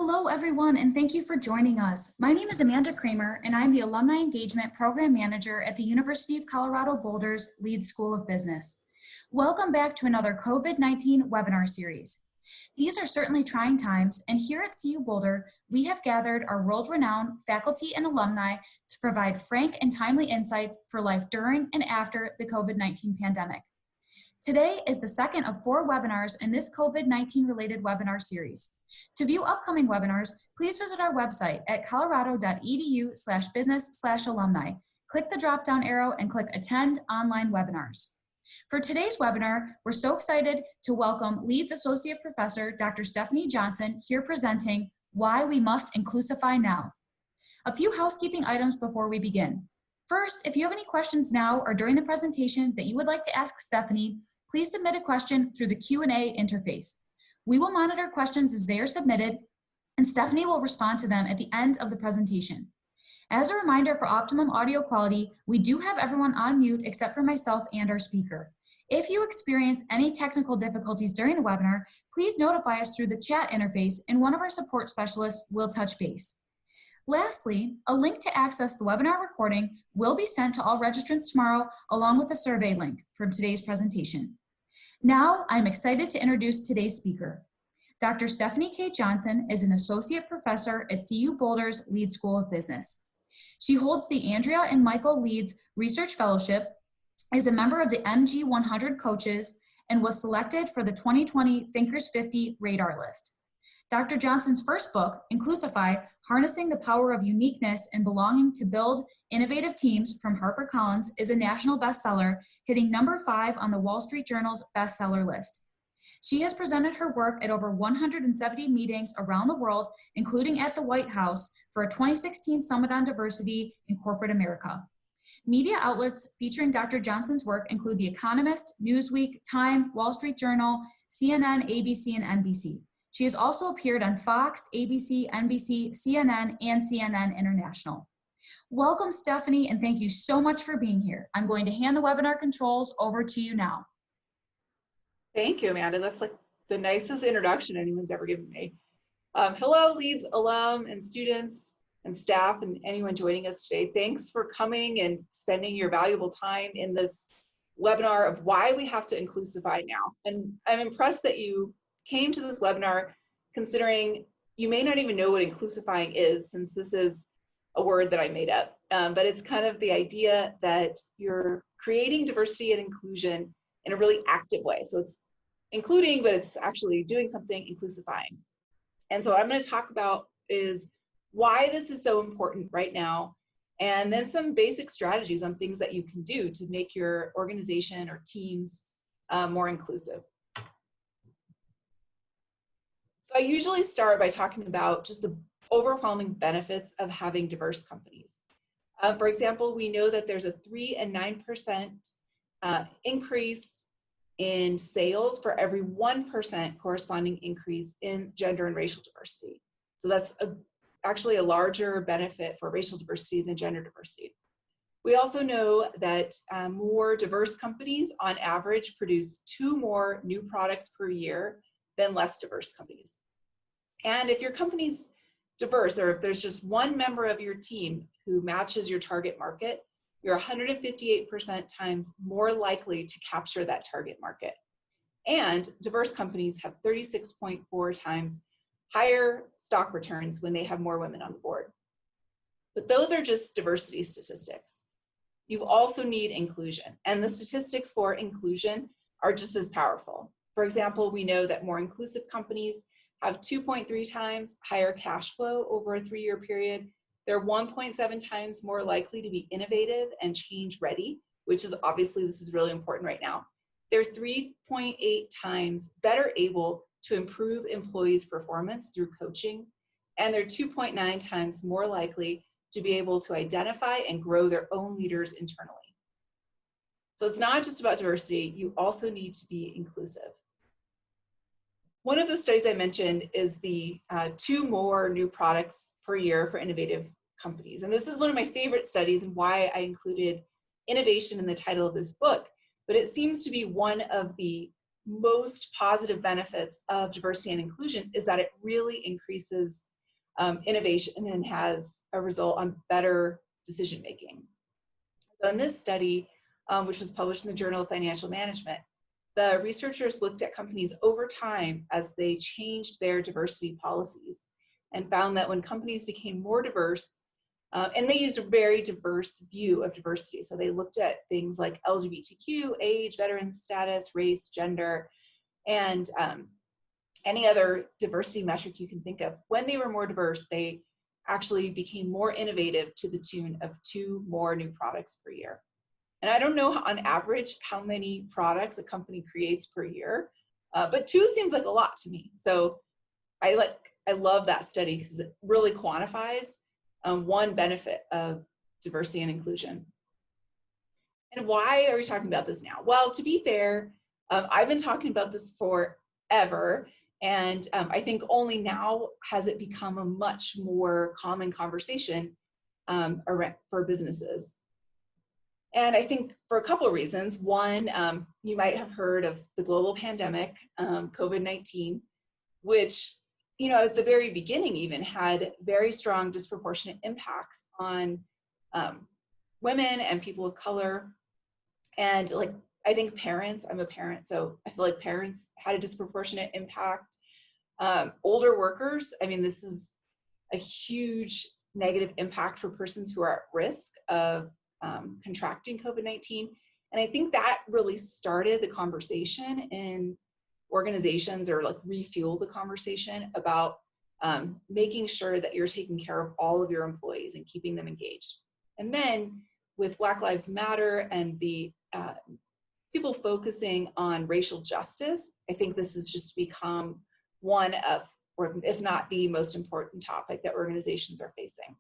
Hello, everyone, and thank you for joining us. My name is Amanda Kramer, and I'm the Alumni Engagement Program Manager at the University of Colorado Boulder's Leeds School of Business. Welcome back to another COVID-19 webinar series. These are certainly trying times, and here at CU Boulder, we have gathered our world-renowned faculty and alumni to provide frank and timely insights for life during and after the COVID-19 pandemic. Today is the second of 4 webinars in this COVID-19 related webinar series. To view upcoming webinars, please visit our website at colorado.edu/business/alumni. Click the drop-down arrow and click Attend Online Webinars. For today's webinar, we're so excited to welcome Leeds Associate Professor Dr. Stefanie Johnson here presenting Why We Must Inclusify Now. A few housekeeping items before we begin. First, if you have any questions now or during the presentation that you would like to ask Stefanie, please submit a question through the Q&A interface. We will monitor questions as they are submitted, and Stefanie will respond to them at the end of the presentation. As a reminder, for optimum audio quality, we do have everyone on mute except for myself and our speaker. If you experience any technical difficulties during the webinar, please notify us through the chat interface and one of our support specialists will touch base. Lastly, a link to access the webinar recording will be sent to all registrants tomorrow, along with a survey link from today's presentation. Now, I'm excited to introduce today's speaker. Dr. Stefanie K. Johnson is an associate professor at CU Boulder's Leeds School of Business. She holds the Andrea and Michael Leeds Research Fellowship, is a member of the MG 100 coaches, and was selected for the 2020 Thinkers50 Radar List. Dr. Johnson's first book, Inclusify, Harnessing the Power of Uniqueness and Belonging to Build Innovative Teams from Harper Collins, is a national bestseller, hitting number 5 on the Wall Street Journal's bestseller list. She has presented her work at over 170 meetings around the world, including at the White House for a 2016 Summit on Diversity in Corporate America. Media outlets featuring Dr. Johnson's work include The Economist, Newsweek, Time, Wall Street Journal, CNN, ABC, and NBC. She has also appeared on Fox, ABC, NBC, CNN, and CNN International. Welcome, Stefanie, and thank you so much for being here. I'm going to hand the webinar controls over to you now. Thank you, Amanda. That's like the nicest introduction anyone's ever given me. Hello, Leeds alum and students and staff and anyone joining us today. Thanks for coming and spending your valuable time in this webinar of why we have to inclusify now. And I'm impressed that you came to this webinar considering you may not even know what inclusifying is, since this is a word that I made up, but it's kind of the idea that you're creating diversity and inclusion in a really active way. So it's including, but it's actually doing something inclusifying. And so what I'm going to talk about is why this is so important right now, and then some basic strategies on things that you can do to make your organization or teams more inclusive. So I usually start by talking about just the overwhelming benefits of having diverse companies. For example, we know that there's a 3 and 9% increase in sales for every 1% corresponding increase in gender and racial diversity. So that's actually a larger benefit for racial diversity than gender diversity. We also know that more diverse companies on average produce 2 more new products per year than less diverse companies. And if your company's diverse, or if there's just one member of your team who matches your target market, you're 158% times more likely to capture that target market. And diverse companies have 36.4 times higher stock returns when they have more women on the board. But those are just diversity statistics. You also need inclusion, and the statistics for inclusion are just as powerful. For example, we know that more inclusive companies have 2.3 times higher cash flow over a 3-year period. They're 1.7 times more likely to be innovative and change ready, which is obviously, this is really important right now. They're 3.8 times better able to improve employees' performance through coaching, and they're 2.9 times more likely to be able to identify and grow their own leaders internally. So it's not just about diversity, you also need to be inclusive. One of the studies I mentioned is the 2 more new products per year for innovative companies. And this is one of my favorite studies and why I included innovation in the title of this book. But it seems to be one of the most positive benefits of diversity and inclusion is that it really increases innovation and has a result on better decision making. So in this study, which was published in the Journal of Financial Management, the researchers looked at companies over time as they changed their diversity policies and found that when companies became more diverse, and they used a very diverse view of diversity. So they looked at things like LGBTQ, age, veteran status, race, gender, and any other diversity metric you can think of. When they were more diverse, they actually became more innovative to the tune of 2 more new products per year. And I don't know on average how many products a company creates per year, but 2 seems like a lot to me. So I love that study because it really quantifies one benefit of diversity and inclusion. And why are we talking about this now? Well, to be fair, I've been talking about this forever, and I think only now has it become a much more common conversation for businesses. And I think for a couple of reasons. One, you might have heard of the global pandemic, COVID-19, which, at the very beginning even had very strong disproportionate impacts on women and people of color. And I think parents, I'm a parent, so I feel like parents had a disproportionate impact. Older workers, this is a huge negative impact for persons who are at risk of contracting COVID-19. And I think that really started the conversation in organizations, or refueled the conversation about making sure that you're taking care of all of your employees and keeping them engaged. And then with Black Lives Matter and the people focusing on racial justice, I think this has just become one of, or if not the most important topic that organizations are facing.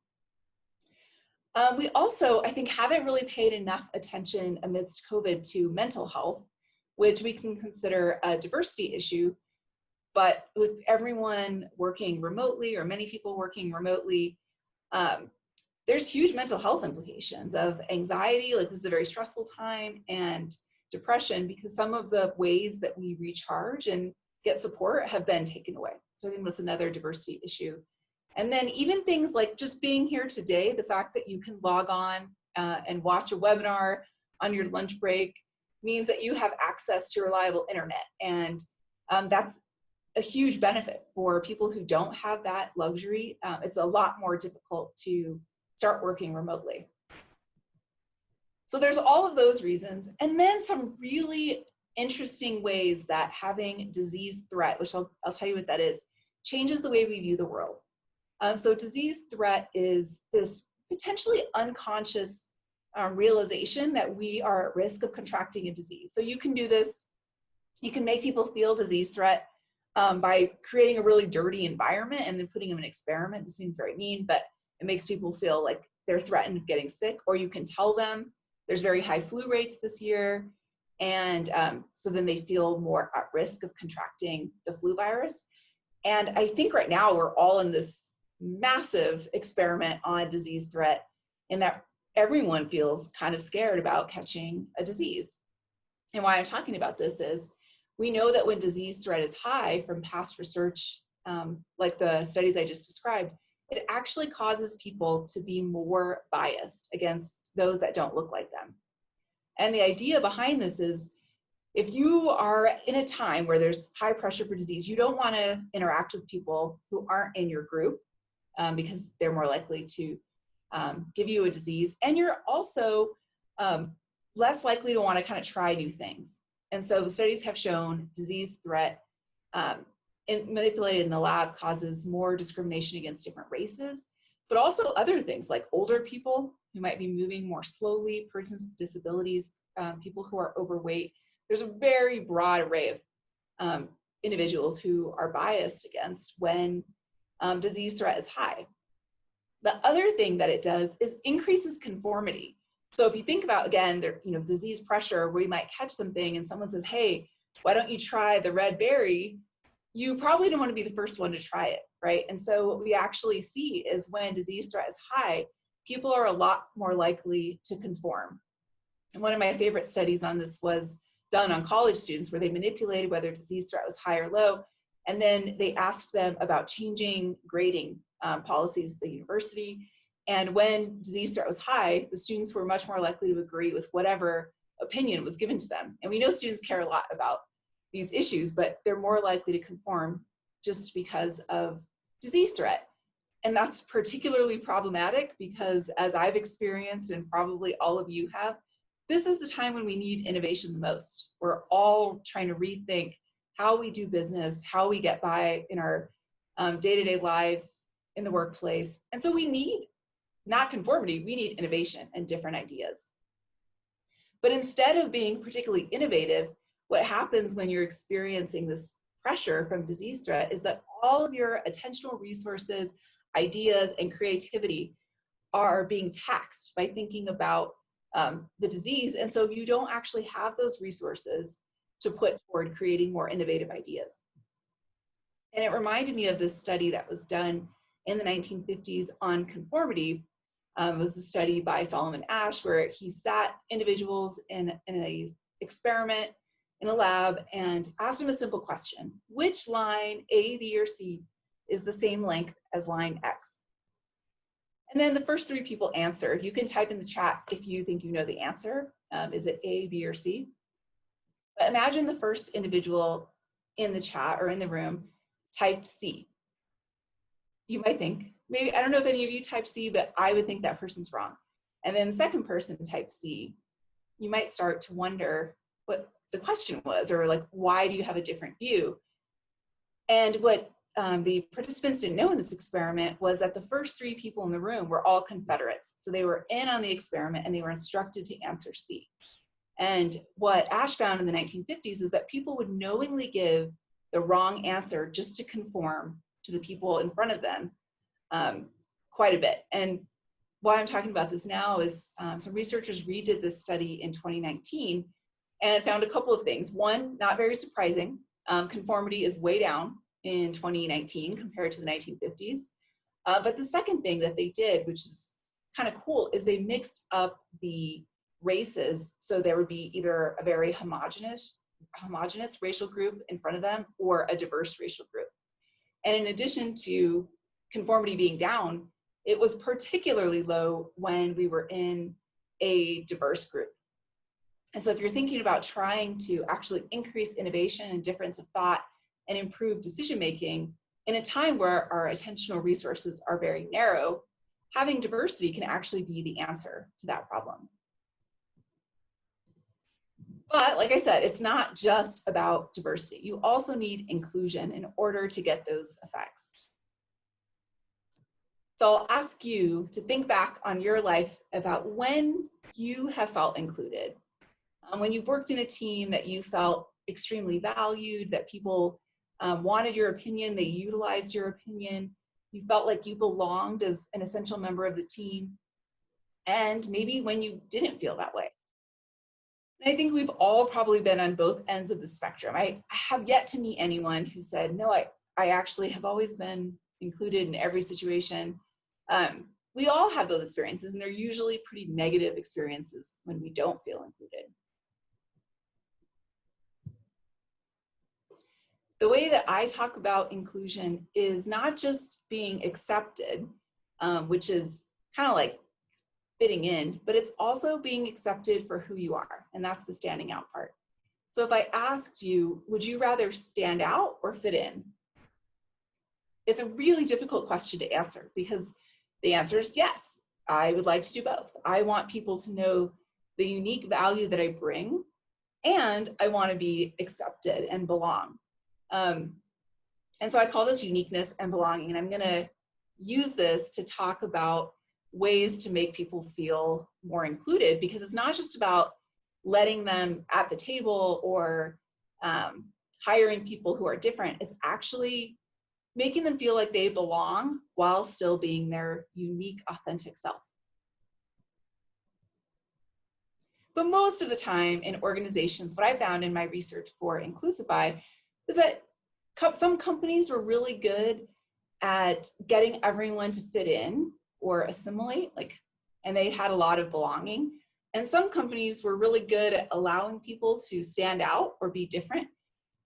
We also, I think, haven't really paid enough attention amidst COVID to mental health, which we can consider a diversity issue. But with everyone working remotely, or many people working remotely, there's huge mental health implications of anxiety, this is a very stressful time, and depression, because some of the ways that we recharge and get support have been taken away. So I think that's another diversity issue. And then even things like just being here today, the fact that you can log on and watch a webinar on your lunch break means that you have access to reliable internet. And that's a huge benefit for people who don't have that luxury. It's a lot more difficult to start working remotely. So there's all of those reasons. And then some really interesting ways that having disease threat, which I'll tell you what that is, changes the way we view the world. So disease threat is this potentially unconscious realization that we are at risk of contracting a disease. So you can do this, you can make people feel disease threat by creating a really dirty environment and then putting them in an experiment. This seems very mean, but it makes people feel like they're threatened of getting sick. Or you can tell them there's very high flu rates this year, and so then they feel more at risk of contracting the flu virus. And I think right now we're all in this massive experiment on disease threat, in that everyone feels kind of scared about catching a disease. And why I'm talking about this is we know that when disease threat is high from past research, like the studies I just described, it actually causes people to be more biased against those that don't look like them. And the idea behind this is, if you are in a time where there's high pressure for disease, you don't want to interact with people who aren't in your group because they're more likely to give you a disease. And you're also less likely to want to kind of try new things. And so the studies have shown disease threat manipulated in the lab causes more discrimination against different races, but also other things like older people who might be moving more slowly, persons with disabilities, people who are overweight. There's a very broad array of individuals who are biased against when disease threat is high. The other thing that it does is increases conformity. So if you think about, again, disease pressure, where you might catch something and someone says, hey, why don't you try the red berry? You probably don't want to be the first one to try it, right? And so what we actually see is when disease threat is high, people are a lot more likely to conform. And one of my favorite studies on this was done on college students, where they manipulated whether disease threat was high or low. And then they asked them about changing grading policies at the university. And when disease threat was high, the students were much more likely to agree with whatever opinion was given to them. And we know students care a lot about these issues, but they're more likely to conform just because of disease threat. And that's particularly problematic because, as I've experienced, and probably all of you have, this is the time when we need innovation the most. We're all trying to rethink how we do business, how we get by in our day-to-day lives in the workplace. And so we need not conformity, we need innovation and different ideas. But instead of being particularly innovative, what happens when you're experiencing this pressure from disease threat is that all of your attentional resources, ideas, and creativity are being taxed by thinking about the disease. And so you don't actually have those resources to put toward creating more innovative ideas. And it reminded me of this study that was done in the 1950s on conformity. It was a study by Solomon Asch where he sat individuals in an experiment in a lab and asked them a simple question: which line, A, B, or C, is the same length as line X? And then the first three people answered. You can type in the chat if you think you know the answer. Is it A, B, or C? But imagine the first individual in the chat or in the room typed C. You might think, maybe, I don't know if any of you typed C, but I would think that person's wrong. And then the second person typed C. You might start to wonder what the question was, or like, why do you have a different view? And what the participants didn't know in this experiment was that the first three people in the room were all Confederates. So they were in on the experiment and they were instructed to answer C. And what Asch found in the 1950s is that people would knowingly give the wrong answer just to conform to the people in front of them quite a bit. And why I'm talking about this now is some researchers redid this study in 2019 and found a couple of things. One, not very surprising, conformity is way down in 2019 compared to the 1950s. But the second thing that they did, which is kind of cool, is they mixed up the races. So there would be either a very homogenous racial group in front of them or a diverse racial group. And in addition to conformity being down, it was particularly low when we were in a diverse group. And so if you're thinking about trying to actually increase innovation and difference of thought and improve decision-making in a time where our attentional resources are very narrow, having diversity can actually be the answer to that problem. But like I said, it's not just about diversity. You also need inclusion in order to get those effects. So I'll ask you to think back on your life about when you have felt included. When you've worked in a team that you felt extremely valued, that people wanted your opinion, they utilized your opinion, you felt like you belonged as an essential member of the team, and maybe when you didn't feel that way. And I think we've all probably been on both ends of the spectrum. I have yet to meet anyone who said, no, I actually have always been included in every situation. We all have those experiences, and they're usually pretty negative experiences when we don't feel included. The way that I talk about inclusion is not just being accepted, which is kind of like fitting in, but it's also being accepted for who you are, and that's the standing out part. So if I asked you, would you rather stand out or fit in? It's a really difficult question to answer because the answer is yes, I would like to do both. I want people to know the unique value that I bring, and I want to be accepted and belong. And so I call this uniqueness and belonging, and I'm going to use this to talk about ways to make people feel more included, because it's not just about letting them at the table or hiring people who are different. It's actually making them feel like they belong while still being their unique, authentic self. But most of the time in organizations, what I found in my research for Inclusify is that some companies were really good at getting everyone to fit in or assimilate, and they had a lot of belonging. And some companies were really good at allowing people to stand out or be different.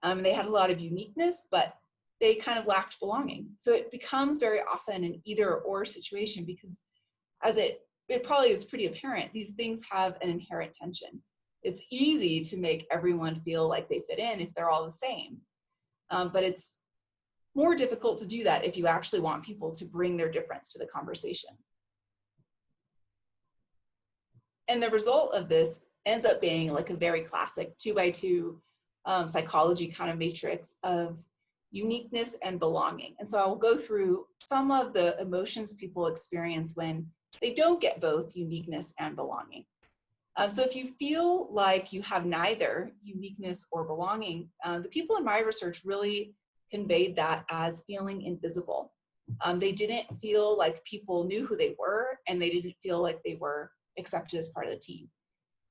They had a lot of uniqueness, but they kind of lacked belonging. So it becomes very often an either or situation, because as it probably is pretty apparent, these things have an inherent tension. It's easy to make everyone feel like they fit in if they're all the same. But it's more difficult to do that if you actually want people to bring their difference to the conversation. And the result of this ends up being like a very classic 2x2 psychology kind of matrix of uniqueness and belonging. And so I will go through some of the emotions people experience when they don't get both uniqueness and belonging. So if you feel like you have neither uniqueness or belonging, the people in my research really conveyed that as feeling invisible. They didn't feel like people knew who they were, and they didn't feel like they were accepted as part of the team.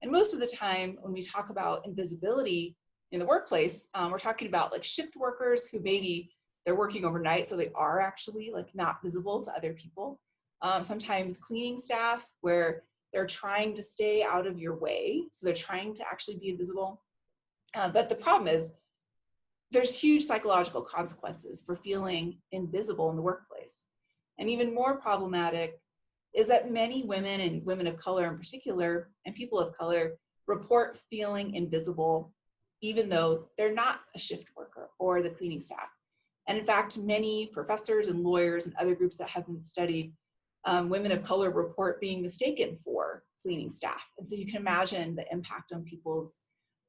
And most of the time when we talk about invisibility in the workplace, we're talking about like shift workers who maybe they're working overnight, so they are actually like not visible to other people. Sometimes cleaning staff where they're trying to stay out of your way, so they're trying to actually be invisible. But the problem is there's huge psychological consequences for feeling invisible in the workplace. And even more problematic is that many women, and women of color in particular, and people of color, report feeling invisible even though they're not a shift worker or the cleaning staff. And in fact, many professors and lawyers and other groups that have been studied, women of color report being mistaken for cleaning staff. And so you can imagine the impact on people's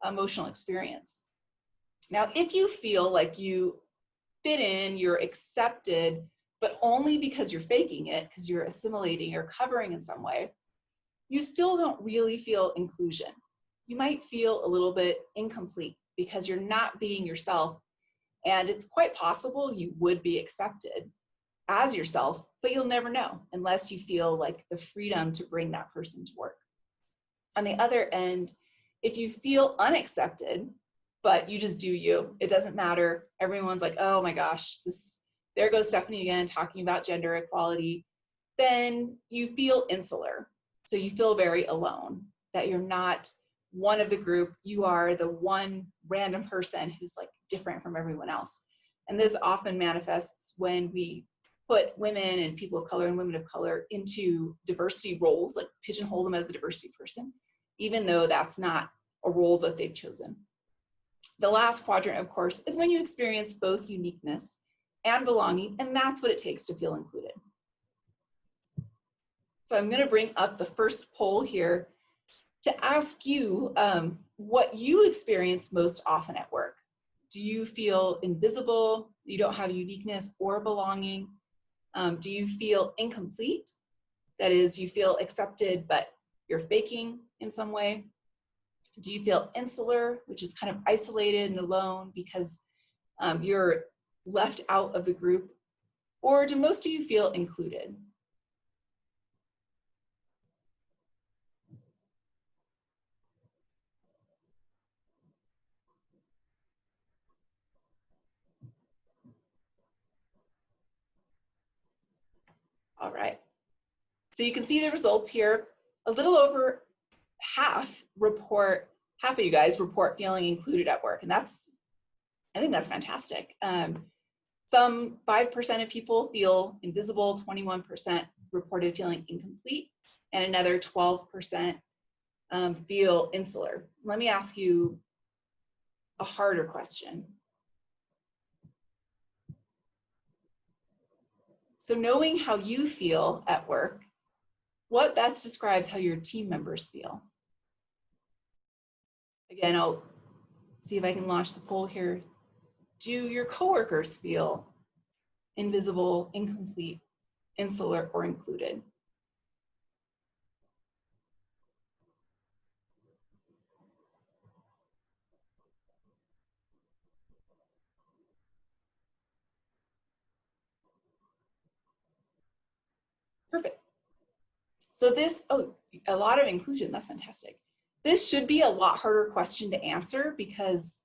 emotional experience. Now, if you feel like you fit in, you're accepted, but only because you're faking it, because you're assimilating or covering in some way, you still don't really feel inclusion. You might feel a little bit incomplete because you're not being yourself. And it's quite possible you would be accepted as yourself, but you'll never know unless you feel like the freedom to bring that person to work. On the other end, if you feel unaccepted, but you just do you, it doesn't matter. Everyone's like, oh my gosh, there goes Stefanie again talking about gender equality. Then you feel insular. So you feel very alone, that you're not one of the group, you are the one random person who's like different from everyone else. And this often manifests when we put women and people of color and women of color into diversity roles, like pigeonhole them as the diversity person, even though that's not a role that they've chosen. The last quadrant, of course, is when you experience both uniqueness and belonging, and that's what it takes to feel included. So I'm going to bring up the first poll here to ask you what you experience most often at work. Do you feel invisible? You don't have uniqueness or belonging? Do you feel incomplete? That is, you feel accepted, but you're faking in some way? Do you feel insular, which is kind of isolated and alone because you're left out of the group? Or do most of you feel included? All right, so you can see the results here. A little over half of you guys report feeling included at work, and I think that's fantastic. Some 5% of people feel invisible, 21% reported feeling incomplete, and another 12% feel insular. Let me ask you a harder question. So knowing how you feel at work, what best describes how your team members feel? Again, I'll see if I can launch the poll here. Do your coworkers feel invisible, incomplete, insular, or included? Perfect. So a lot of inclusion, that's fantastic. This should be a lot harder question to answer because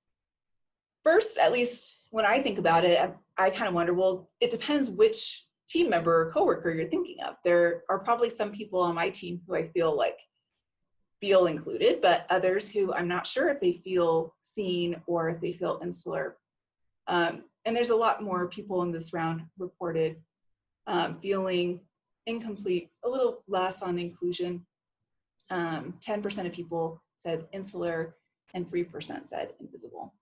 first, at least when I think about it, I kind of wonder, well, it depends which team member or coworker you're thinking of. There are probably some people on my team who I feel included, but others who I'm not sure if they feel seen or if they feel insular. And And there's a lot more people in this round reported feeling incomplete, a little less on inclusion. 10% of people said insular, and 3% said invisible.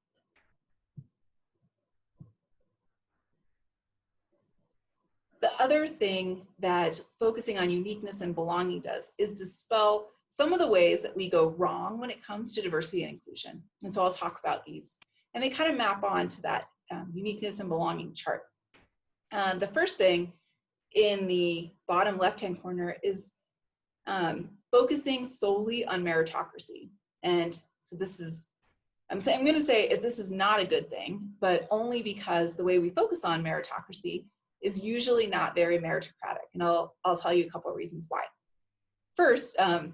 The other thing that focusing on uniqueness and belonging does is dispel some of the ways that we go wrong when it comes to diversity and inclusion. And so I'll talk about these. And they kind of map on to that uniqueness and belonging chart. The first thing in the bottom left-hand corner is focusing solely on meritocracy. And so this is, I'm going to say this is not a good thing, but only because the way we focus on meritocracy is usually not very meritocratic. And I'll tell you a couple of reasons why. First, I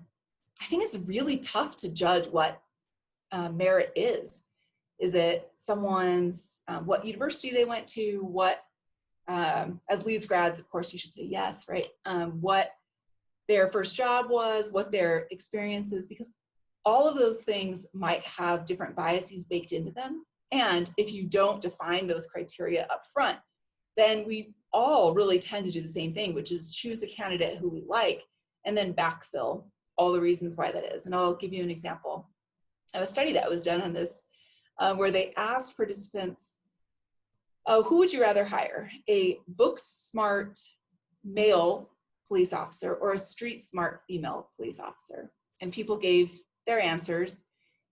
think it's really tough to judge what merit is. Is it someone's, what university they went to, what, as Leeds grads, of course, you should say yes, right? What their first job was, what their experience is, because all of those things might have different biases baked into them. And if you don't define those criteria up front, then we all really tend to do the same thing, which is choose the candidate who we like and then backfill all the reasons why that is. And I'll give you an example of a study that was done on this, where they asked participants, who would you rather hire, a book-smart male police officer or a street-smart female police officer? And people gave their answers,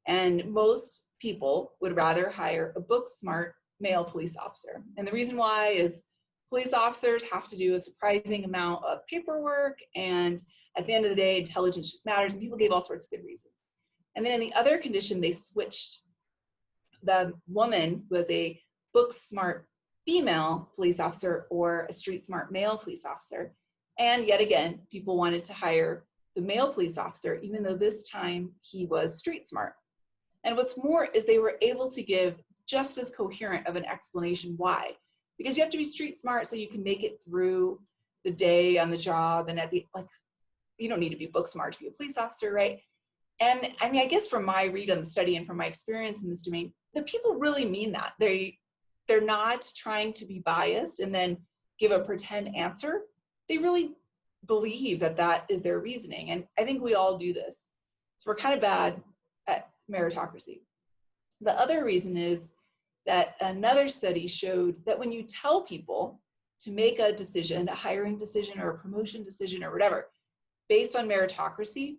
and most people would rather hire a book-smart male police officer. And the reason why is police officers have to do a surprising amount of paperwork, and at the end of the day, intelligence just matters, and people gave all sorts of good reasons. And then in the other condition, they switched the woman who was a book-smart female police officer or a street-smart male police officer. And yet again, people wanted to hire the male police officer, even though this time he was street-smart. And what's more is they were able to give just as coherent of an explanation why. Because you have to be street-smart so you can make it through the day on the job, and at the, like, you don't need to be book-smart to be a police officer, right? And I mean, I guess from my read on the study and from my experience in this domain, the people really mean that. They're not trying to be biased and then give a pretend answer. They really believe that that is their reasoning. And I think we all do this. So we're kind of bad at meritocracy. The other reason is that another study showed that when you tell people to make a decision, a hiring decision or a promotion decision or whatever, based on meritocracy,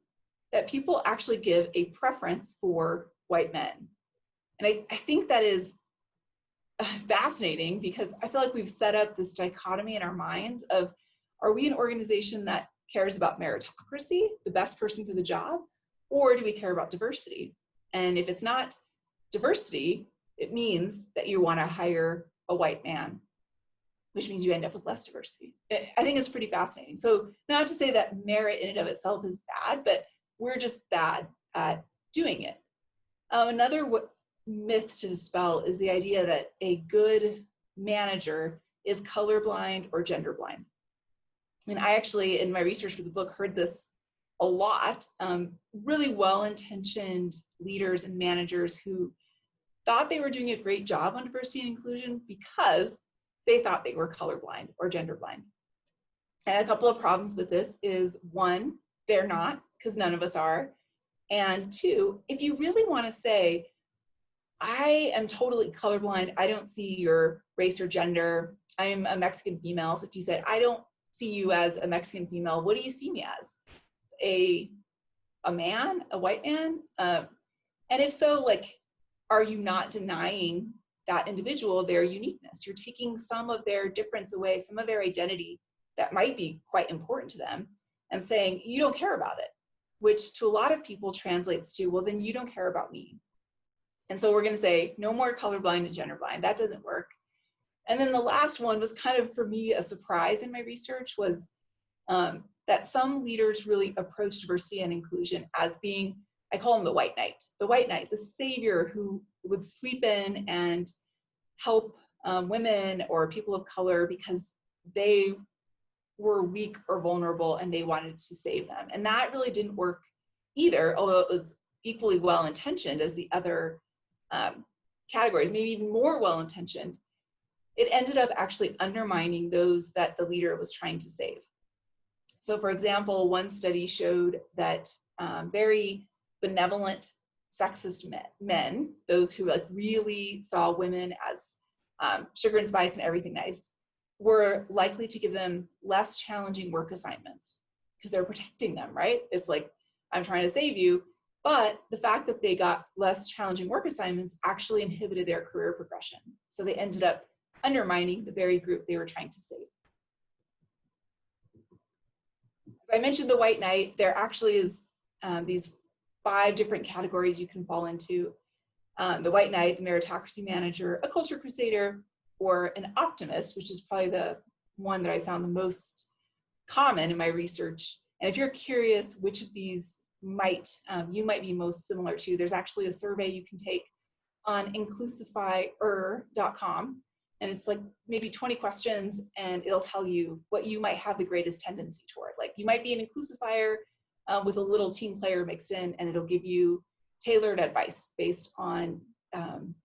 that people actually give a preference for white men. And I think that is fascinating, because I feel like we've set up this dichotomy in our minds of, are we an organization that cares about meritocracy, the best person for the job, or do we care about diversity? And if it's not diversity, it means that you want to hire a white man, which means you end up with less diversity. I think it's pretty fascinating. So not to say that merit in and of itself is bad, but we're just bad at doing it. Another myth to dispel is the idea that a good manager is colorblind or gender blind. And I actually, in my research for the book, heard this a lot. Really well-intentioned leaders and managers who thought they were doing a great job on diversity and inclusion because they thought they were colorblind or gender blind. And a couple of problems with this is, one, they're not, because none of us are. And two, if you really want to say, I am totally colorblind, I don't see your race or gender, I'm a Mexican female. So if you said, I don't see you as a Mexican female, what do you see me as? A man, a white man? And if so, like, are you not denying that individual their uniqueness? You're taking some of their difference away, some of their identity that might be quite important to them, and saying, you don't care about it, which to a lot of people translates to, well, then you don't care about me. And so we're going to say, no more colorblind and gender blind. That doesn't work. And then the last one was kind of, for me, a surprise in my research, was that some leaders really approach diversity and inclusion as being, I call him the white knight, the savior who would sweep in and help women or people of color because they were weak or vulnerable and they wanted to save them. And that really didn't work either, although it was equally well-intentioned as the other categories, maybe even more well-intentioned. it ended up actually undermining those that the leader was trying to save. So for example, one study showed that very benevolent sexist men, those who like really saw women as sugar and spice and everything nice, were likely to give them less challenging work assignments because they're protecting them, right? It's like, I'm trying to save you, but the fact that they got less challenging work assignments actually inhibited their career progression. So they ended up undermining the very group they were trying to save. As I mentioned the white knight, there actually is these 5 different categories you can fall into. The white knight, the meritocracy manager, a culture crusader, or an optimist, which is probably the one that I found the most common in my research. And if you're curious which of these you might be most similar to, there's actually a survey you can take on inclusifyer.com. And it's like maybe 20 questions, and it'll tell you what you might have the greatest tendency toward. Like you might be an inclusifier with a little team player mixed in, and it'll give you tailored advice based on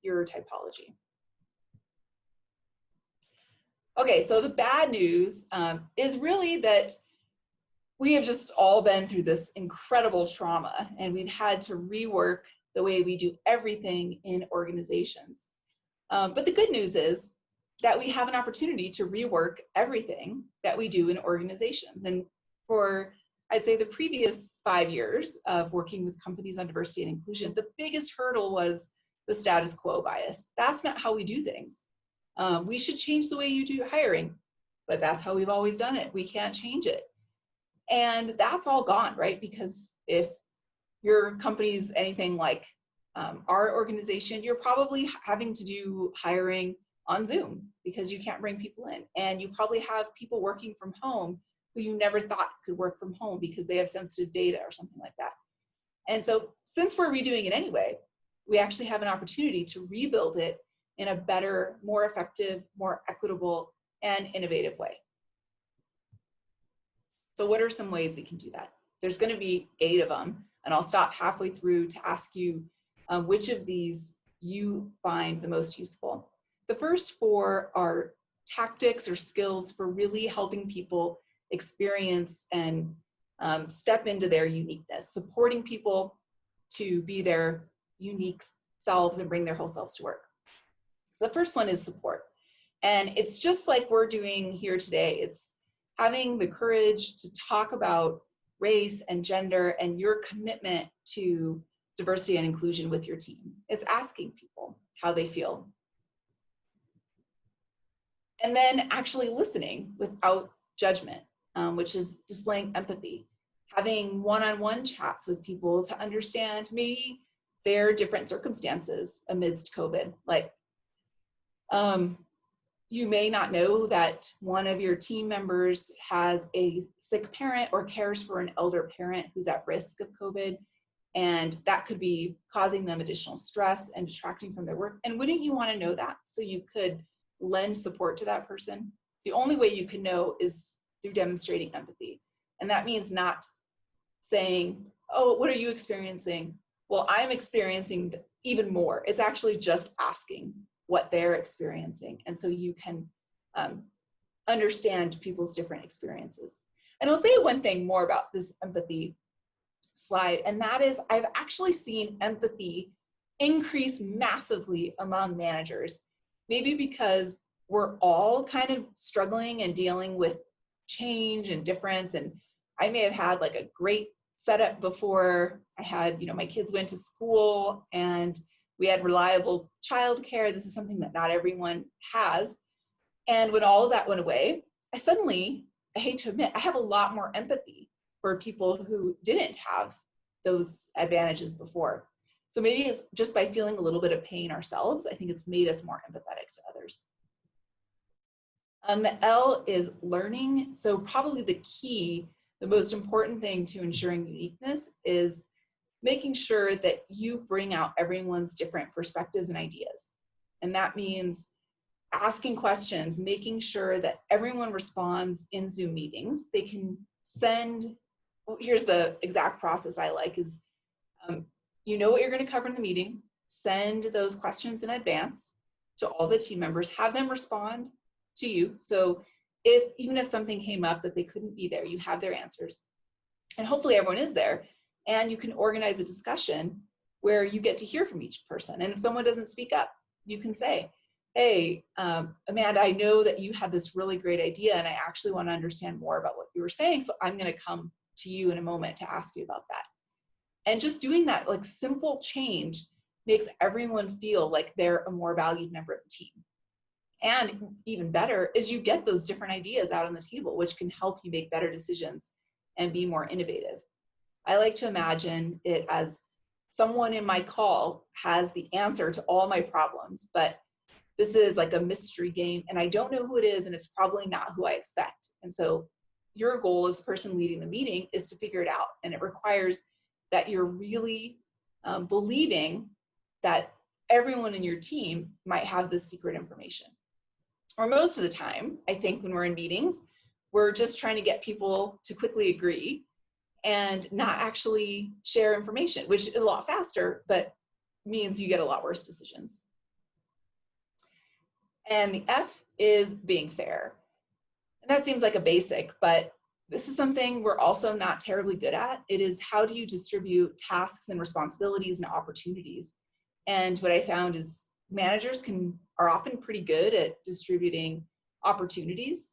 your typology. Okay, so the bad news is really that we have just all been through this incredible trauma, and we've had to rework the way we do everything in organizations. But the good news is that we have an opportunity to rework everything that we do in organizations. And for, I'd say, the previous 5 years of working with companies on diversity and inclusion, the biggest hurdle was the status quo bias. That's not how we do things. We should change the way you do hiring, but that's how we've always done it. We can't change it. And that's all gone, right? Because if your company's anything like our organization, you're probably having to do hiring on Zoom because you can't bring people in. And you probably have people working from home who you never thought could work from home because they have sensitive data or something like that. And so since we're redoing it anyway, we actually have an opportunity to rebuild it in a better, more effective, more equitable, and innovative way. So what are some ways we can do that? There's going to be 8 of them, and I'll stop halfway through to ask you which of these you find the most useful. The first 4 are tactics or skills for really helping people experience and step into their uniqueness, supporting people to be their unique selves and bring their whole selves to work. So the first one is support. And it's just like we're doing here today. It's having the courage to talk about race and gender and your commitment to diversity and inclusion with your team. It's asking people how they feel. And then actually listening without judgment, which is displaying empathy. Having one-on-one chats with people to understand maybe their different circumstances amidst COVID. Like, you may not know that one of your team members has a sick parent or cares for an elder parent who's at risk of COVID, and that could be causing them additional stress and detracting from their work. And wouldn't you want to know that so you could lend support to that person? The only way you can know is through demonstrating empathy. And that means not saying, oh, what are you experiencing? Well, I'm experiencing even more. It's actually just asking what they're experiencing. And so you can understand people's different experiences. And I'll say one thing more about this empathy slide, and that is I've actually seen empathy increase massively among managers, maybe because we're all kind of struggling and dealing with change and difference. And I may have had like a great setup before. I had, my kids went to school and we had reliable childcare. This is something that not everyone has. And when all of that went away, I hate to admit, I have a lot more empathy for people who didn't have those advantages before. So maybe it's just by feeling a little bit of pain ourselves, I think it's made us more empathetic to others. The L is learning. So probably the most important thing to ensuring uniqueness is making sure that you bring out everyone's different perspectives and ideas. And that means asking questions, making sure that everyone responds in Zoom meetings. They can here's the exact process I like is, you know what you're going to cover in the meeting, send those questions in advance, to all the team members, have them respond to you. So even if something came up that they couldn't be there, you have their answers. And hopefully everyone is there, and you can organize a discussion where you get to hear from each person. And if someone doesn't speak up, you can say, hey, Amanda, I know that you had this really great idea, and I actually want to understand more about what you were saying, so I'm going to come to you in a moment to ask you about that. And just doing that, like, simple change makes everyone feel like they're a more valued member of the team. And even better is you get those different ideas out on the table, which can help you make better decisions and be more innovative. I like to imagine it as someone in my call has the answer to all my problems, but this is like a mystery game, and I don't know who it is, and it's probably not who I expect. And so your goal as the person leading the meeting is to figure it out. And it requires that you're really believing that everyone in your team might have this secret information. Or most of the time, I think when we're in meetings, we're just trying to get people to quickly agree and not actually share information, which is a lot faster, but means you get a lot worse decisions. And the F is being fair. And that seems like a basic, but this is something we're also not terribly good at. It is, how do you distribute tasks and responsibilities and opportunities? And what I found is managers are often pretty good at distributing opportunities.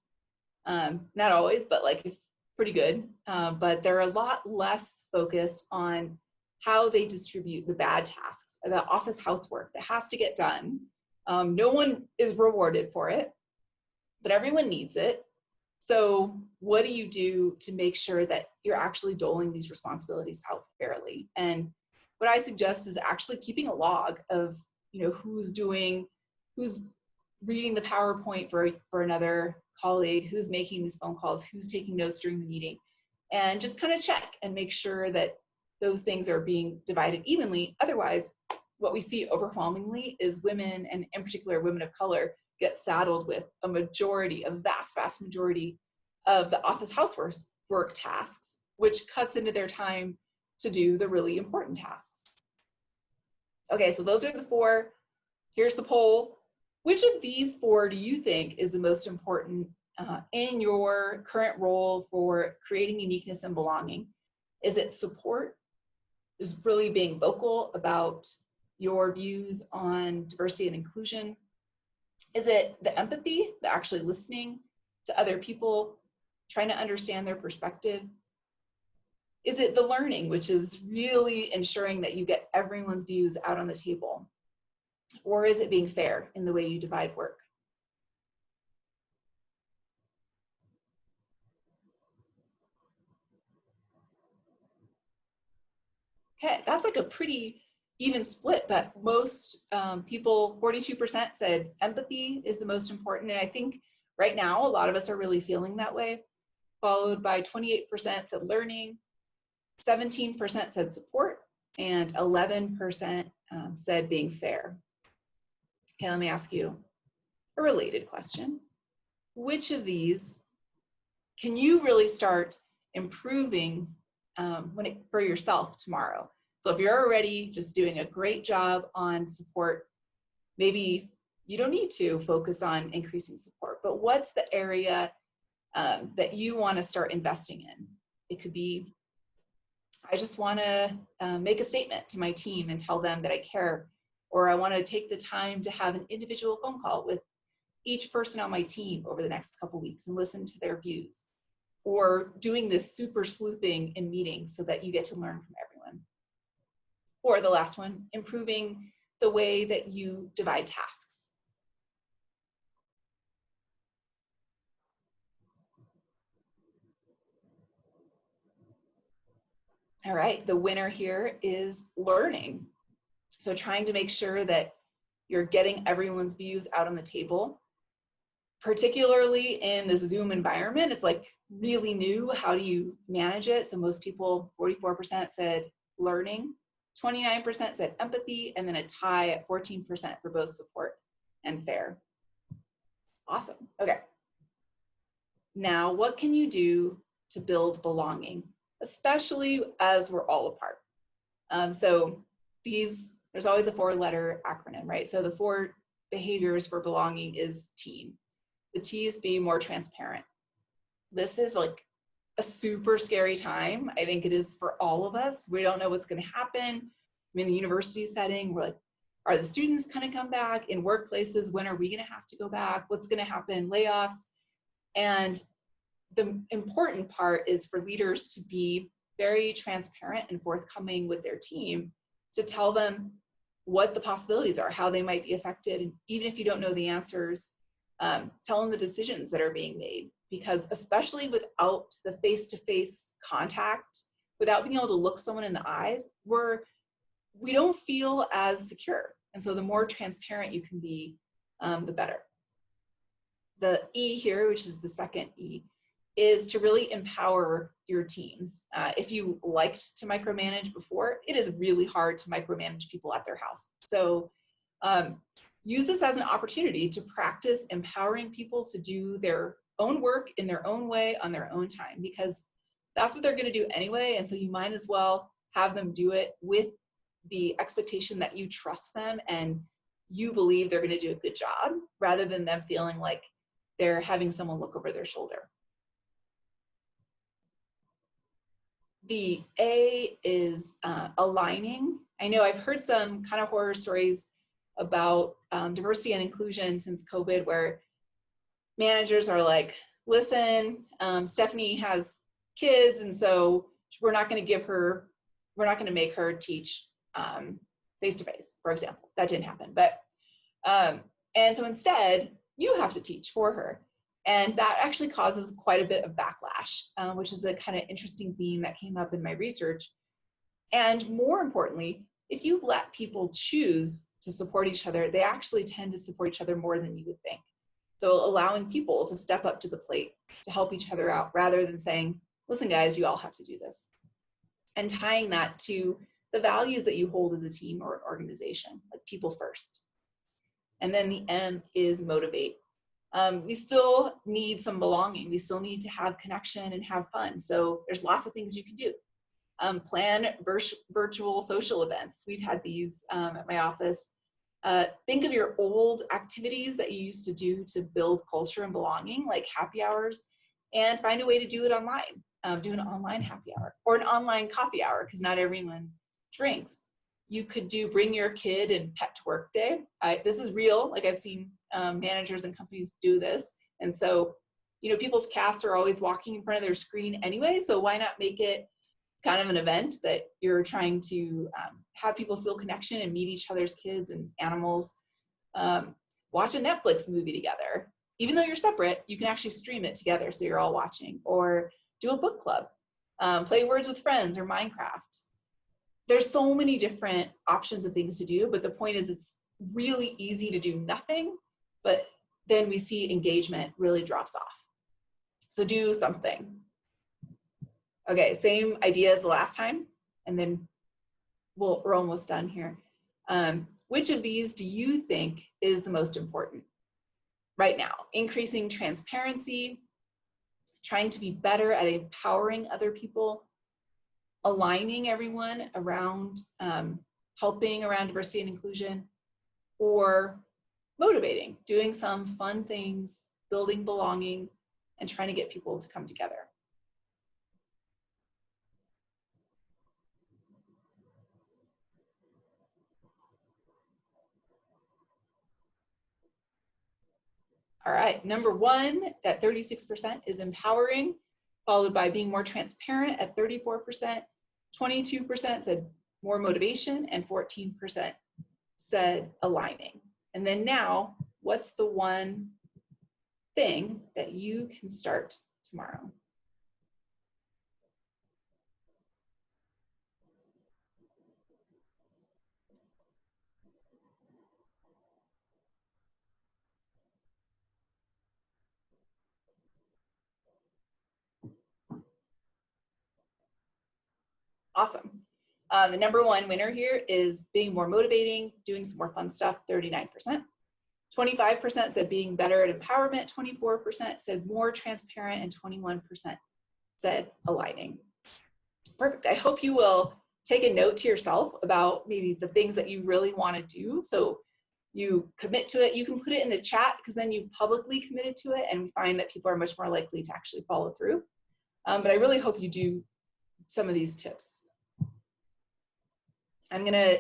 Not always, but like pretty good. But they're a lot less focused on how they distribute the bad tasks, the office housework that has to get done. No one is rewarded for it, but everyone needs it. So what do you do to make sure that you're actually doling these responsibilities out fairly? And what I suggest is actually keeping a log of, who's reading the PowerPoint for another colleague, who's making these phone calls, who's taking notes during the meeting, and just kind of check and make sure that those things are being divided evenly. Otherwise, what we see overwhelmingly is women, and in particular women of color, get saddled with a vast majority of the office housework tasks, which cuts into their time to do the really important tasks. Okay, so those are the 4. Here's the poll. Which of these 4 do you think is the most important in your current role for creating uniqueness and belonging? Is it support? Is really being vocal about your views on diversity and inclusion? Is it the empathy, the actually listening to other people, trying to understand their perspective? Is it the learning, which is really ensuring that you get everyone's views out on the table? Or is it being fair in the way you divide work? Okay, that's like a pretty even split, but most people, 42% said empathy is the most important. And I think right now, a lot of us are really feeling that way, followed by 28% said learning, 17% said support, and 11% said being fair. Okay, let me ask you a related question. Which of these can you really start improving for yourself tomorrow? So if you're already just doing a great job on support, maybe you don't need to focus on increasing support, but what's the area that you want to start investing in? It could be, I just want to make a statement to my team and tell them that I care, or I want to take the time to have an individual phone call with each person on my team over the next couple weeks and listen to their views, or doing this super sleuthing in meetings so that you get to learn from everyone. Or the last one, improving the way that you divide tasks. All right, the winner here is learning. So trying to make sure that you're getting everyone's views out on the table, particularly in this Zoom environment. It's like really new. How do you manage it? So most people, 44% said learning, 29% said empathy, and then a tie at 14% for both support and fair. Awesome. Okay. Now, what can you do to build belonging, especially as we're all apart? So there's always a 4-letter acronym, right? So the 4 behaviors for belonging is team. The T is being more transparent. This is like a super scary time. I think it is for all of us. We don't know what's going to happen. In the university setting, we're like, are the students going to come back? In workplaces, when are we going to have to go back? What's going to happen? Layoffs. And the important part is for leaders to be very transparent and forthcoming with their team to tell them what the possibilities are, how they might be affected. And even if you don't know the answers, tell them the decisions that are being made. Because especially without the face-to-face contact, without being able to look someone in the eyes, we don't feel as secure. And so the more transparent you can be, the better. The E here, which is the second E, is to really empower your teams. If you liked to micromanage before, it is really hard to micromanage people at their house. So use this as an opportunity to practice empowering people to do their own work in their own way on their own time, because that's what they're going to do anyway. And so you might as well have them do it with the expectation that you trust them and you believe they're going to do a good job, rather than them feeling like they're having someone look over their shoulder. The A is aligning. I know I've heard some kind of horror stories about diversity and inclusion since COVID, where managers are like, listen, Stefanie has kids, and so we're not going to make her teach face-to-face, for example. That didn't happen. But, and so instead, you have to teach for her. And that actually causes quite a bit of backlash, which is a kind of interesting theme that came up in my research. And more importantly, if you let people choose to support each other, they actually tend to support each other more than you would think. So allowing people to step up to the plate to help each other out, rather than saying, listen guys, you all have to do this. And tying that to the values that you hold as a team or an organization, like people first. And then the M is motivate. We still need some belonging. We still need to have connection and have fun. So there's lots of things you can do. Plan virtual social events. We've had these at my office. Think of your old activities that you used to do to build culture and belonging, like happy hours, and find a way to do it online. Do an online happy hour or an online coffee hour, because not everyone drinks. You could do bring your kid and pet to work day. This is real. Like I've seen managers and companies do this. And so, people's cats are always walking in front of their screen anyway. So why not make it kind of an event that you're trying to have people feel connection and meet each other's kids and animals. Watch a Netflix movie together. Even though you're separate, you can actually stream it together so you're all watching. Or do a book club. Play Words with Friends or Minecraft. There's so many different options of things to do, but the point is it's really easy to do nothing, but then we see engagement really drops off. So do something. Okay, same idea as the last time, and then we're almost done here. Which of these do you think is the most important right now? Increasing transparency, trying to be better at empowering other people, aligning everyone around helping around diversity and inclusion, or motivating, doing some fun things, building belonging, and trying to get people to come together. All right, number one at 36% is empowering, followed by being more transparent at 34%, 22% said more motivation, and 14% said aligning. And then now, what's the one thing that you can start tomorrow? Awesome. The number one winner here is being more motivating, doing some more fun stuff, 39%. 25% said being better at empowerment, 24% said more transparent, and 21% said aligning. Perfect. I hope you will take a note to yourself about maybe the things that you really want to do. So you commit to it. You can put it in the chat because then you've publicly committed to it, and we find that people are much more likely to actually follow through. But I really hope you do some of these tips. I'm going to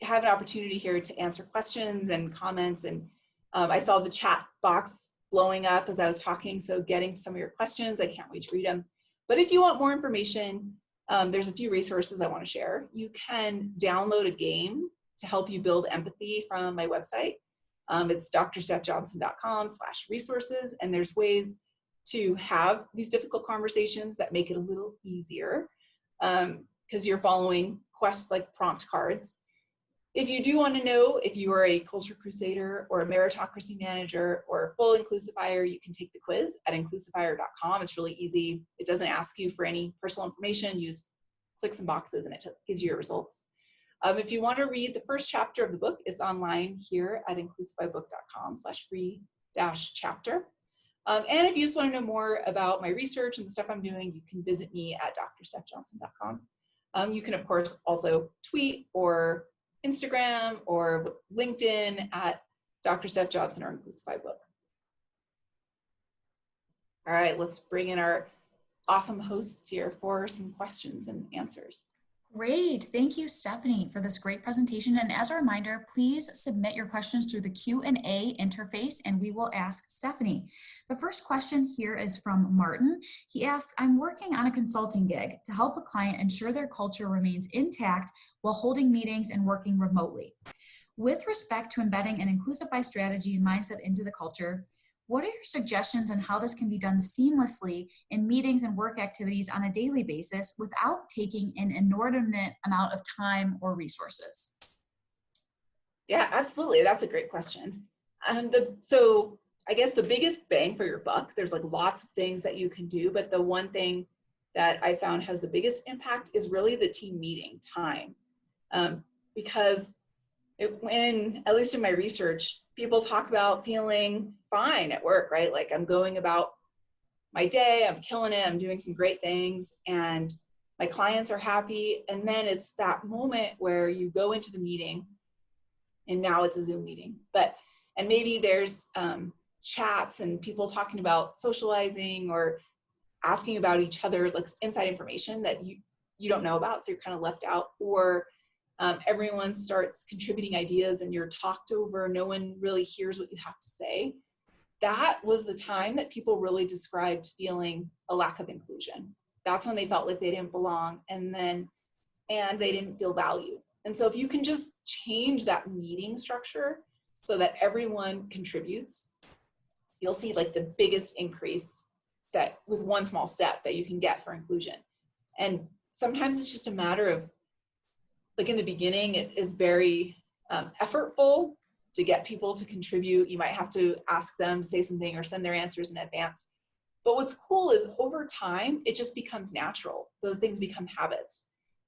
have an opportunity here to answer questions and comments, and I saw the chat box blowing up as I was talking, so getting to some of your questions, I can't wait to read them. But if you want more information, there's a few resources I want to share. You can download a game to help you build empathy from my website. It's drstefjohnson.com/resources, and there's ways to have these difficult conversations that make it a little easier because you're following quests like prompt cards. If you do want to know if you are a culture crusader or a meritocracy manager or a full inclusifier, you can take the quiz at inclusifier.com. It's really easy. It doesn't ask you for any personal information. You just click some boxes and it gives you your results. If you want to read the first chapter of the book, it's online here at inclusifibook.com/free-chapter. And if you just want to know more about my research and the stuff I'm doing, you can visit me at drstefjohnson.com. You can, of course, also tweet or Instagram or LinkedIn at Dr. Steph Johnson or Inclusify Book. All right, let's bring in our awesome hosts here for some questions and answers. Great. Thank you, Stefanie, for this great presentation. And as a reminder, please submit your questions through the Q&A interface and we will ask Stefanie. The first question here is from Martin. He asks, I'm working on a consulting gig to help a client ensure their culture remains intact while holding meetings and working remotely. With respect to embedding an Inclusify strategy and mindset into the culture, what are your suggestions on how this can be done seamlessly in meetings and work activities on a daily basis without taking an inordinate amount of time or resources? Yeah, absolutely. That's a great question. So I guess the biggest bang for your buck, there's like lots of things that you can do, but the one thing that I found has the biggest impact is really the team meeting time. Because when, at least in my research, people talk about feeling fine at work, right? Like I'm going about my day, I'm killing it, I'm doing some great things, and my clients are happy. And then it's that moment where you go into the meeting, and now it's a Zoom meeting, and maybe there's chats and people talking about socializing or asking about each other, like inside information that you don't know about, so you're kind of left out, or everyone starts contributing ideas and you're talked over, no one really hears what you have to say. That was the time that people really described feeling a lack of inclusion. That's when they felt like they didn't belong and they didn't feel valued. And so if you can just change that meeting structure so that everyone contributes, you'll see like the biggest increase that with one small step that you can get for inclusion. And sometimes it's just a matter of, like in the beginning, it is very effortful to get people to contribute. You might have to ask them to say something or send their answers in advance. But what's cool is over time, it just becomes natural. Those things become habits.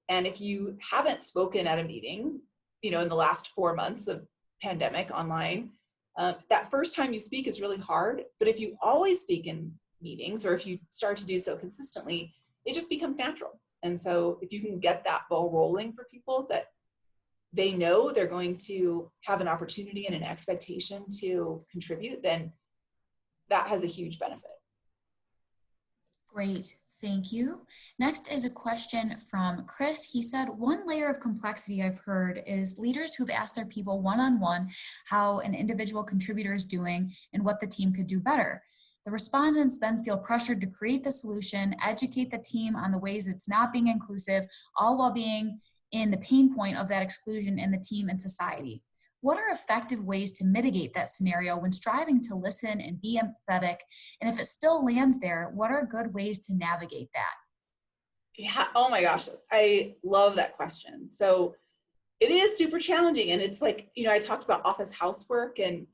And if you haven't spoken at a meeting, in the last 4 months of pandemic online, that first time you speak is really hard. But if you always speak in meetings, or if you start to do so consistently, it just becomes natural. And so if you can get that ball rolling for people that they know they're going to have an opportunity and an expectation to contribute, then that has a huge benefit. Great, thank you. Next is a question from Chris. He said, one layer of complexity I've heard is leaders who've asked their people one-on-one how an individual contributor is doing and what the team could do better. The respondents then feel pressured to create the solution, educate the team on the ways it's not being inclusive, all while being in the pain point of that exclusion in the team and society. What are effective ways to mitigate that scenario when striving to listen and be empathetic? And if it still lands there, what are good ways to navigate that? Yeah, oh my gosh, I love that question. So it is super challenging. And it's like, I talked about office housework, and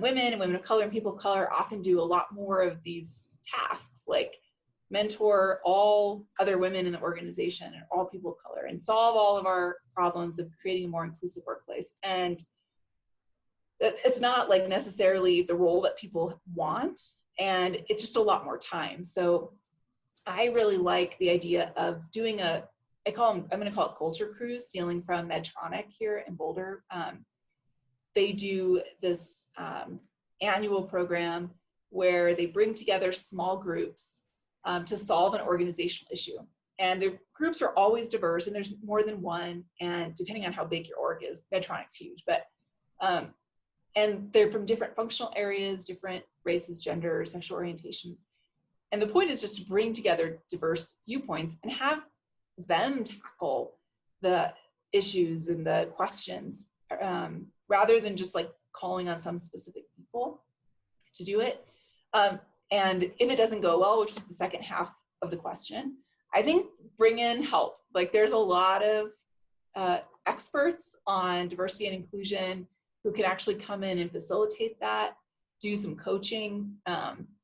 women and women of color and people of color often do a lot more of these tasks, like mentor all other women in the organization and all people of color and solve all of our problems of creating a more inclusive workplace. And it's not like necessarily the role that people want, and it's just a lot more time. So I really like the idea of doing I'm going to call it culture cruise, stealing from Medtronic here in Boulder. they do this annual program where they bring together small groups to solve an organizational issue. And the groups are always diverse, and there's more than one, and depending on how big your org is, Medtronic's huge, but and they're from different functional areas, different races, genders, sexual orientations. And the point is just to bring together diverse viewpoints and have them tackle the issues and the questions rather than just like calling on some specific people to do it. And if it doesn't go well, which was the second half of the question, I think bring in help. Like there's a lot of experts on diversity and inclusion who can actually come in and facilitate that, do some coaching.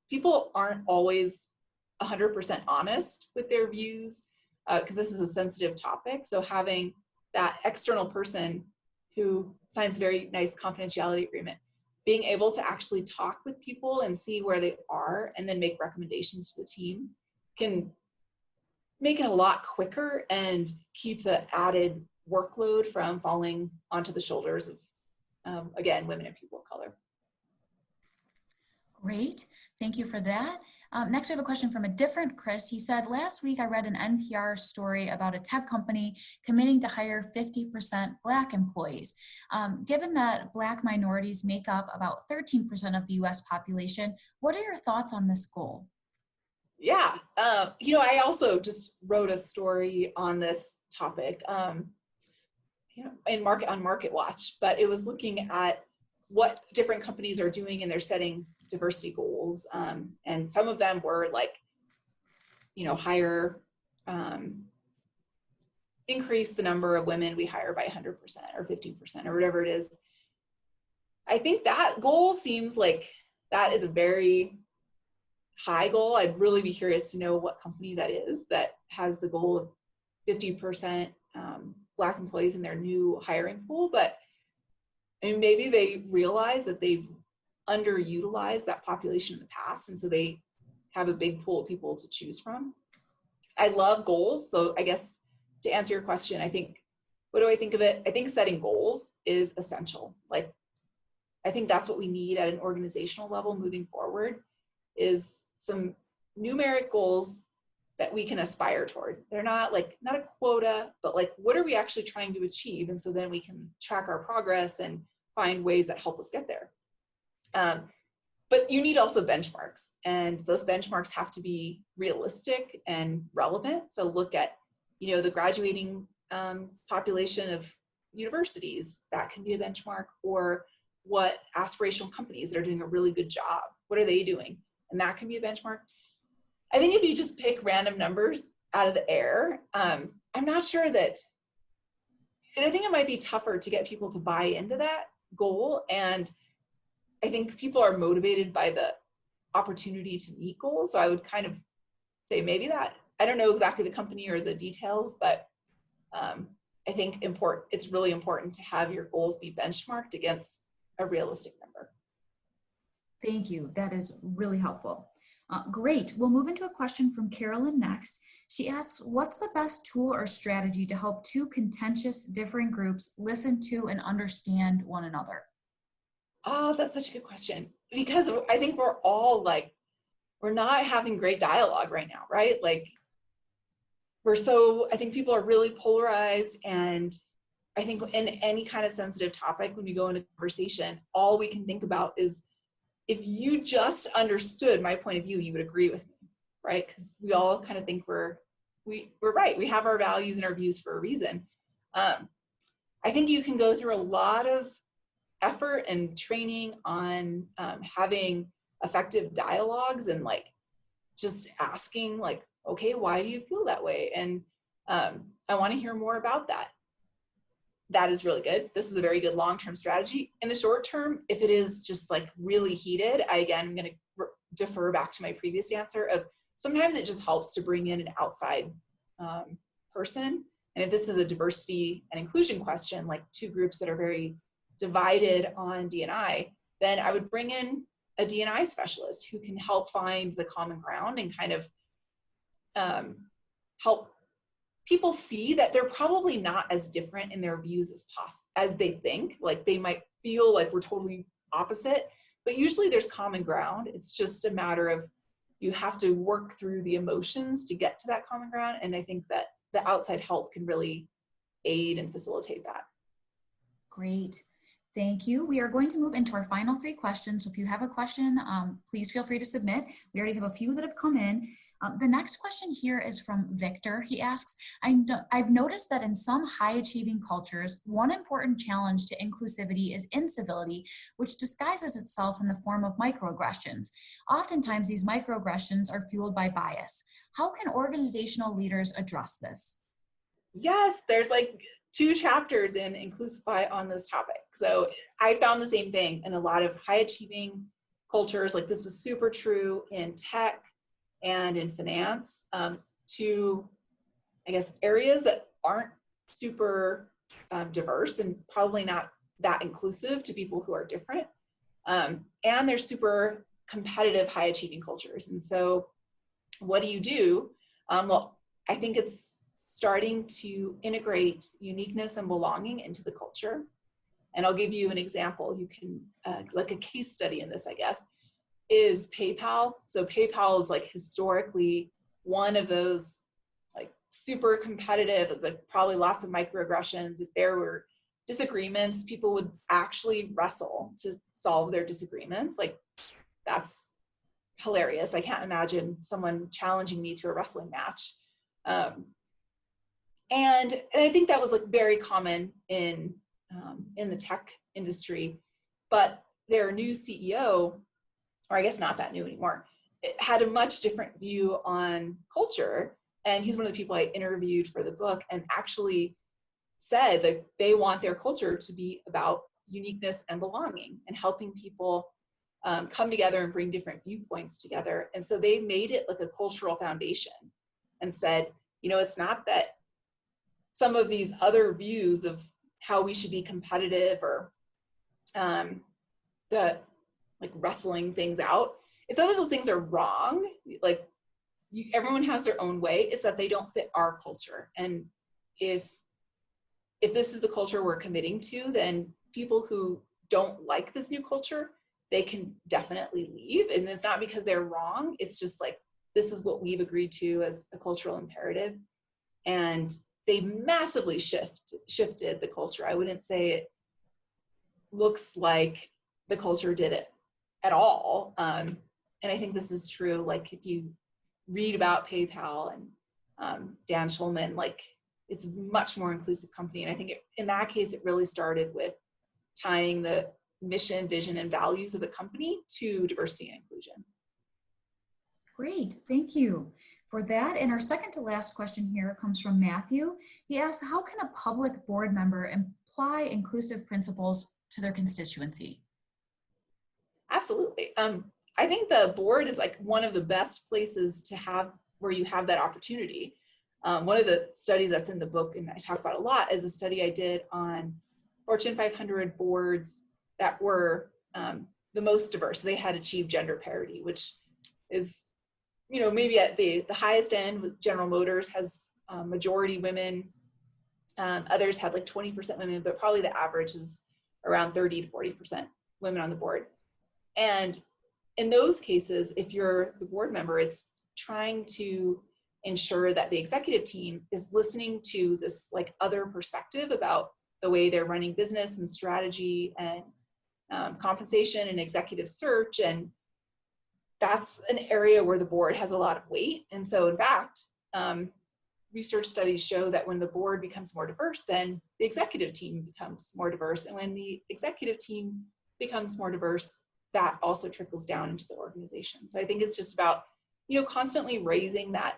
People aren't always 100% honest with their views because this is a sensitive topic. So having that external person who signs a very nice confidentiality agreement, being able to actually talk with people and see where they are and then make recommendations to the team can make it a lot quicker and keep the added workload from falling onto the shoulders of, again, women and people of color. Great, thank you for that. Next, we have a question from a different Chris. He said, last week I read an NPR story about a tech company committing to hire 50% Black employees. Given that Black minorities make up about 13% of the US population, what are your thoughts on this goal? Yeah, I also just wrote a story on this topic, on Market Watch, but it was looking at what different companies are doing and they're setting diversity goals. And some of them were like, hire, increase the number of women we hire by 100% or 50% or whatever it is. I think that goal seems like that is a very high goal. I'd really be curious to know what company that is that has the goal of 50% Black employees in their new hiring pool. But maybe they realize that they've underutilized that population in the past, and so they have a big pool of people to choose from. I love goals. So I guess to answer your question, what do I think of it? I think setting goals is essential. Like, I think that's what we need at an organizational level moving forward, is some numeric goals that we can aspire toward. They're not a quota, but like, what are we actually trying to achieve? And so then we can track our progress and find ways that help us get there. But you need also benchmarks, and those benchmarks have to be realistic and relevant. So look at, the graduating population of universities, that can be a benchmark, or what aspirational companies that are doing a really good job, what are they doing? And that can be a benchmark. I think if you just pick random numbers out of the air, I'm not sure that, and I think it might be tougher to get people to buy into that goal. And I think people are motivated by the opportunity to meet goals. So I would kind of say maybe that, I don't know exactly the company or the details, but I think it's really important to have your goals be benchmarked against a realistic number. Thank you. That is really helpful. Great. We'll move into a question from Carolyn next. She asks, what's the best tool or strategy to help two contentious, differing groups listen to and understand one another? Oh, that's such a good question, because I think we're all we're not having great dialogue right now, right? I think people are really polarized, and I think in any kind of sensitive topic, when we go into conversation, all we can think about is, if you just understood my point of view, you would agree with me, right? Because we all kind of think we're right. We have our values and our views for a reason. I think you can go through a lot of effort and training on having effective dialogues and just asking okay, why do you feel that way? And I want to hear more about that. That is really good. This is a very good long-term strategy. In the short term, if it is just really heated, I'm going to defer back to my previous answer of sometimes it just helps to bring in an outside person. And if this is a diversity and inclusion question, like two groups that are very divided on D&I, then I would bring in a D&I specialist who can help find the common ground and kind of help people see that they're probably not as different in their views as they think. Like they might feel like we're totally opposite, but usually there's common ground. It's just a matter of you have to work through the emotions to get to that common ground. And I think that the outside help can really aid and facilitate that. Great. Thank you. We are going to move into our final 3 questions. So if you have a question, please feel free to submit. We already have a few that have come in. The next question here is from Victor. He asks, I've noticed that in some high-achieving cultures, one important challenge to inclusivity is incivility, which disguises itself in the form of microaggressions. Oftentimes, these microaggressions are fueled by bias. How can organizational leaders address this? Yes, there's like 2 chapters in Inclusify on this topic. So I found the same thing in a lot of high achieving cultures. Like this was super true in tech and in finance, to, I guess, areas that aren't super diverse and probably not that inclusive to people who are different. And they're super competitive, high achieving cultures. And so what do? Well, I think it's starting to integrate uniqueness and belonging into the culture. And I'll give you an example. You can, like a case study in this, I guess, is PayPal. So PayPal is like historically one of those like super competitive, it's like probably lots of microaggressions. If there were disagreements, people would actually wrestle to solve their disagreements. Like that's hilarious. I can't imagine someone challenging me to a wrestling match. And I think that was like very common in the tech industry, but their new CEO, or I guess not that new anymore, had a much different view on culture. And he's one of the people I interviewed for the book and actually said that they want their culture to be about uniqueness and belonging and helping people come together and bring different viewpoints together. And so they made it like a cultural foundation and said, you know, it's not that some of these other views of how we should be competitive or the like wrestling things out. It's not that those things are wrong. Like everyone has their own way. It's that they don't fit our culture. And if this is the culture we're committing to, then people who don't like this new culture, they can definitely leave. And it's not because they're wrong. It's just like, this is what we've agreed to as a cultural imperative. And they've massively shifted the culture. I wouldn't say it looks like the culture did it at all. And I think this is true. Like if you read about PayPal and Dan Schulman, like it's a much more inclusive company. And I think in that case, it really started with tying the mission, vision, and values of the company to diversity and inclusion. Great, thank you for that. And our second to last question here comes from Matthew. He asks, how can a public board member apply inclusive principles to their constituency? Absolutely. I think the board is like one of the best places to have where you have that opportunity. One of the studies that's in the book, and I talk about a lot, is a study I did on Fortune 500 boards that were the most diverse. They had achieved gender parity, which is, you know, maybe at the highest end. With General Motors has majority women. Others had like 20% women, but probably the average is around 30 to 40% women on the board. And in those cases, if you're the board member, it's trying to ensure that the executive team is listening to this like other perspective about the way they're running business and strategy and compensation and executive search. And that's an area where the board has a lot of weight. And so in fact, research studies show that when the board becomes more diverse, then the executive team becomes more diverse. And when the executive team becomes more diverse, that also trickles down into the organization. So I think it's just about, you know, constantly raising that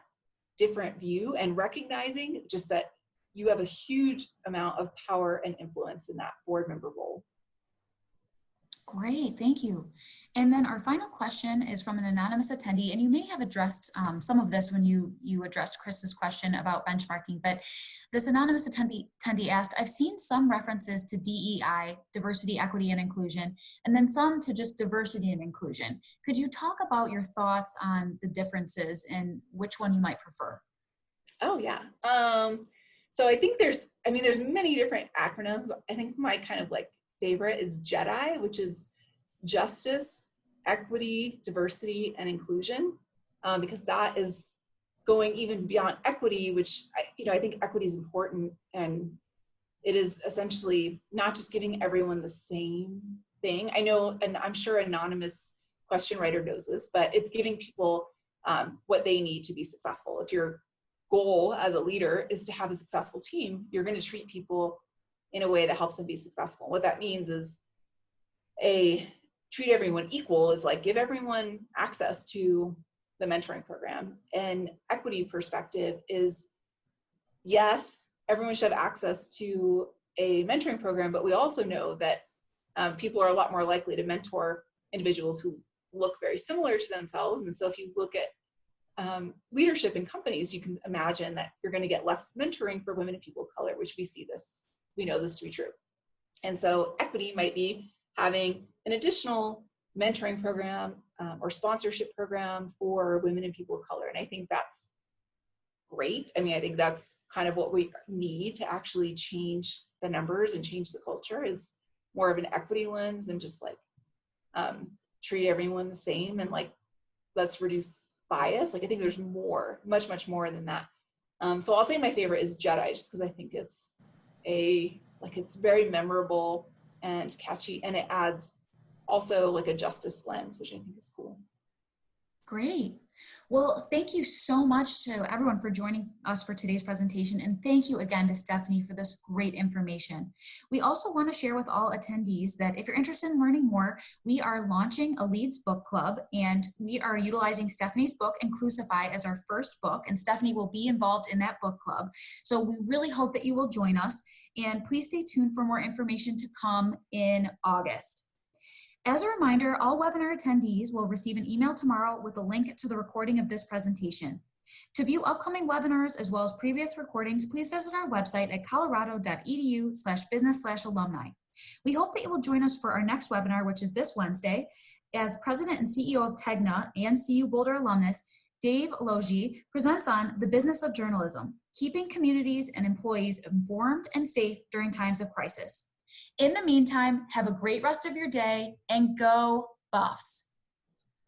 different view and recognizing just that you have a huge amount of power and influence in that board member role. Great, thank you. And then our final question is from an anonymous attendee, and you may have addressed some of this when you addressed Chris's question about benchmarking, but this anonymous attendee asked, I've seen some references to DEI, diversity, equity, and inclusion, and then some to just diversity and inclusion. Could you talk about your thoughts on the differences and which one you might prefer? Oh yeah. So I think there's many different acronyms. I think my kind of like favorite is JEDI, which is justice, equity, diversity, and inclusion, because that is going even beyond equity, which I think equity is important, and it is essentially not just giving everyone the same thing. I know, and I'm sure anonymous question writer knows this, but it's giving people what they need to be successful. If your goal as a leader is to have a successful team, you're going to treat people in a way that helps them be successful. What that means is treat everyone equal is like give everyone access to the mentoring program. And equity perspective is, yes, everyone should have access to a mentoring program, but we also know that people are a lot more likely to mentor individuals who look very similar to themselves. And so if you look at leadership in companies, you can imagine that you're going to get less mentoring for women and people of color, which we know this to be true. And so equity might be having an additional mentoring program or sponsorship program for women and people of color. And I think that's great. I mean, I think that's kind of what we need to actually change the numbers and change the culture, is more of an equity lens than just like treat everyone the same and like let's reduce bias. Like I think there's more, much more than that. So I'll say my favorite is JEDI, just because I think it's it's very memorable and catchy, and it adds also like a justice lens, which I think is cool. Great. Well, thank you so much to everyone for joining us for today's presentation. And thank you again to Stefanie for this great information. We also want to share with all attendees that if you're interested in learning more, we are launching a Leeds book club, and we are utilizing Stefanie's book, Inclusify, as our first book, and Stefanie will be involved in that book club. So we really hope that you will join us, and please stay tuned for more information to come in August. As a reminder, all webinar attendees will receive an email tomorrow with a link to the recording of this presentation. To view upcoming webinars as well as previous recordings, please visit our website at colorado.edu/business/alumni. We hope that you will join us for our next webinar, which is this Wednesday, as President and CEO of TEGNA and CU Boulder alumnus, Dave Logie, presents on the business of journalism, keeping communities and employees informed and safe during times of crisis. In the meantime, have a great rest of your day and go Buffs.